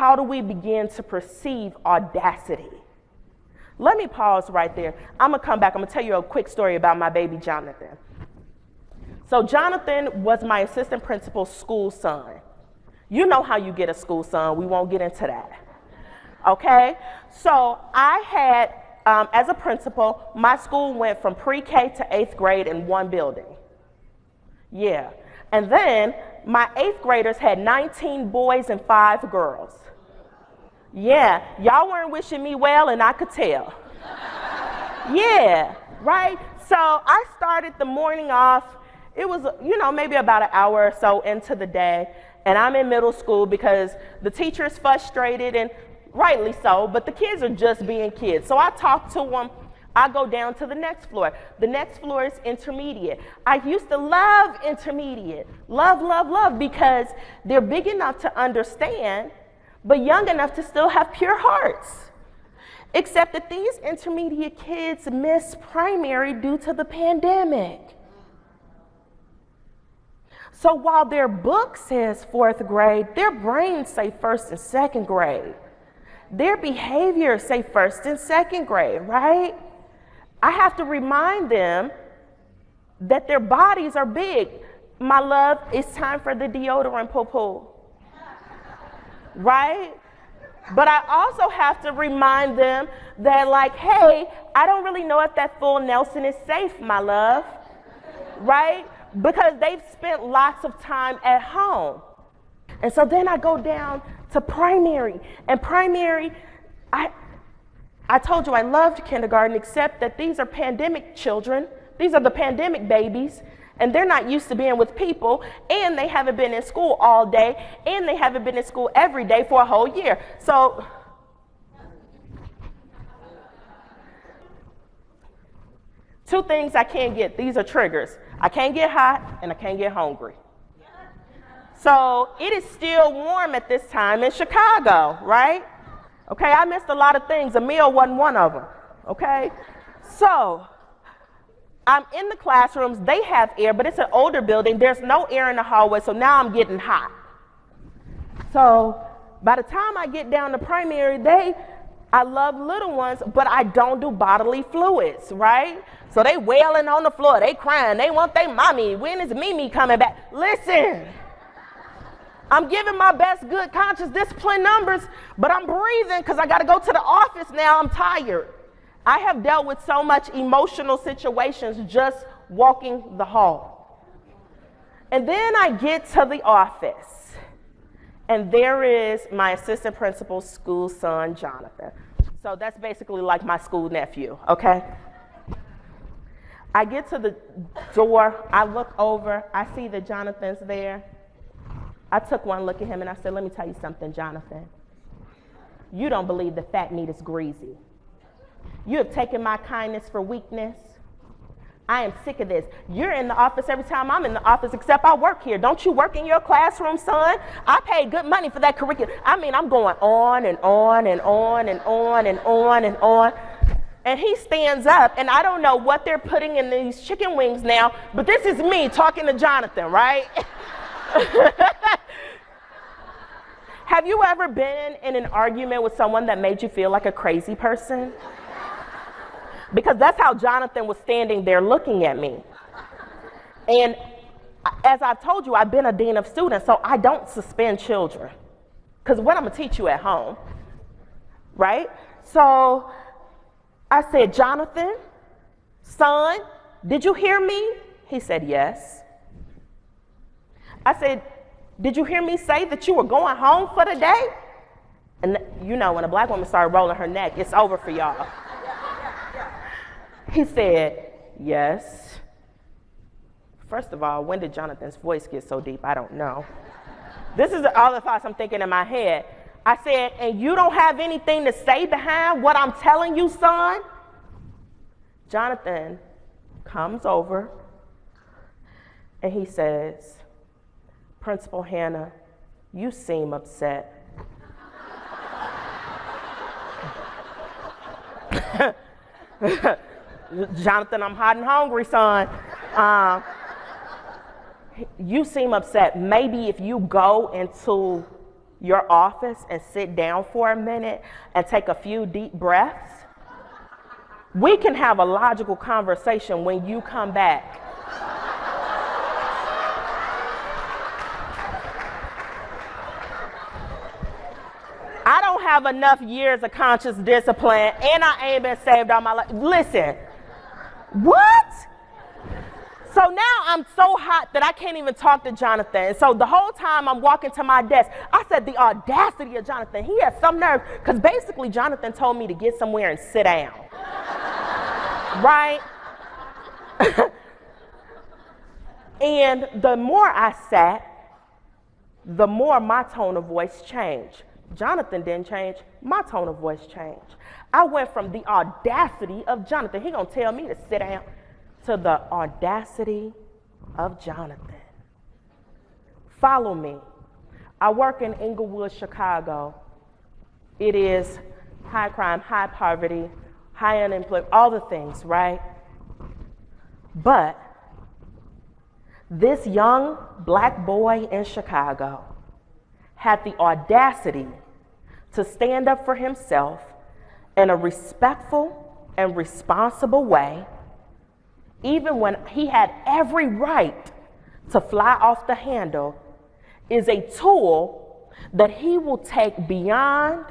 how do we begin to perceive audacity? Let me pause right there. I'm going to come back. I'm going to tell you a quick story about my baby Jonathan. So Jonathan was my assistant principal's school son. You know how you get a school son. We won't get into that. Okay? So I had, as a principal, my school went from pre-K to 8th grade in one building. Yeah. And then my 8th graders had 19 boys and 5 girls. Yeah, y'all weren't wishing me well, and I could tell. Yeah, right? So I started the morning off. It was, maybe about an hour or so into the day, and I'm in middle school because the teacher is frustrated, and rightly so, but the kids are just being kids. So I talk to them. I go down to the next floor. The next floor is intermediate. I used to love intermediate. Love, because they're big enough to understand, but young enough to still have pure hearts. Except that these intermediate kids missed primary due to the pandemic. So while their book says 4th grade, their brains say 1st and 2nd grade. Their behaviors say 1st and 2nd grade, right? I have to remind them that their bodies are big. My love, it's time for the deodorant poo-poo. Right? But I also have to remind them that, like, hey, I don't really know if that full Nelson is safe, my love. Right? Because they've spent lots of time at home. And so then I go down to primary. And primary, I told you I loved kindergarten, except that these are pandemic children. These are the pandemic babies. And they're not used to being with people, and they haven't been in school all day, and they haven't been in school every day for a whole year. So, two things I can't get. These are triggers. I can't get hot, and I can't get hungry. So, it is still warm at this time in Chicago, right? Okay, I missed a lot of things. A meal wasn't one of them, okay? So, I'm in the classrooms, they have air, but it's an older building, there's no air in the hallway, so now I'm getting hot. So by the time I get down to primary, I love little ones, but I don't do bodily fluids, right? So they wailing on the floor, they crying, they want their mommy, when is Mimi coming back? Listen, I'm giving my best good conscious discipline numbers, but I'm breathing because I got to go to the office now, I'm tired. I have dealt with so much emotional situations just walking the hall. And then I get to the office, and there is my assistant principal's school son, Jonathan. So that's basically like my school nephew, okay? I get to the door, I look over, I see that Jonathan's there. I took one look at him and I said, let me tell you something, Jonathan. You don't believe the fat meat is greasy. You have taken my kindness for weakness. I am sick of this. You're in the office every time I'm in the office, except I work here. Don't you work in your classroom, son? I paid good money for that curriculum. I mean, I'm going on and on and on and on and on and on. And he stands up, and I don't know what they're putting in these chicken wings now, but this is me talking to Jonathan, right? Have you ever been in an argument with someone that made you feel like a crazy person? Because that's how Jonathan was standing there looking at me. And as I've told you, I've been a dean of students, so I don't suspend children. Because what I'm going to teach you at home, right? So I said, Jonathan, son, did you hear me? He said, yes. I said, did you hear me say that you were going home for the day? And you know, when a black woman started rolling her neck, it's over for y'all. He said, yes. First of all, when did Jonathan's voice get so deep? I don't know. This is all the thoughts I'm thinking in my head. I said, and you don't have anything to say behind what I'm telling you, son? Jonathan comes over and he says, Principal Hannah, you seem upset. Jonathan, I'm hot and hungry, son. You seem upset. Maybe if you go into your office and sit down for a minute and take a few deep breaths, we can have a logical conversation when you come back. I don't have enough years of conscious discipline, and I ain't been saved all my life. Listen, what? So now I'm so hot that I can't even talk to Jonathan. And so the whole time I'm walking to my desk, I said, the audacity of Jonathan. He has some nerve, because basically Jonathan told me to get somewhere and sit down. Right? And the more I sat, the more my tone of voice changed. Jonathan didn't change, my tone of voice changed. I went from the audacity of Jonathan, he gonna tell me to sit down, to the audacity of Jonathan. Follow me. I work in Inglewood, Chicago. It is high crime, high poverty, high unemployment, all the things, right? But this young black boy in Chicago had the audacity to stand up for himself in a respectful and responsible way, even when he had every right to fly off the handle, is a tool that he will take beyond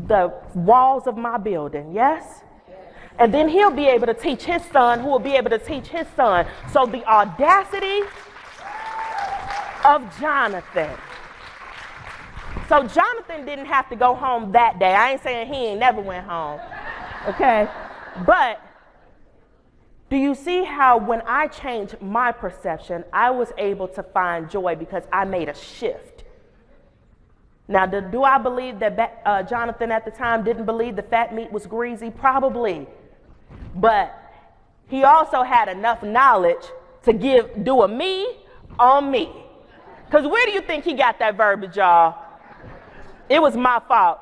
the walls of my building, yes? And then he'll be able to teach his son, who will be able to teach his son. So the audacity of Jonathan. So Jonathan didn't have to go home that day. I ain't saying he ain't never went home, okay? But do you see how when I changed my perception, I was able to find joy because I made a shift? Now, do I believe that Jonathan at the time didn't believe the fat meat was greasy? Probably. But he also had enough knowledge to do a me on me. Because where do you think he got that verbiage, y'all? It was my fault.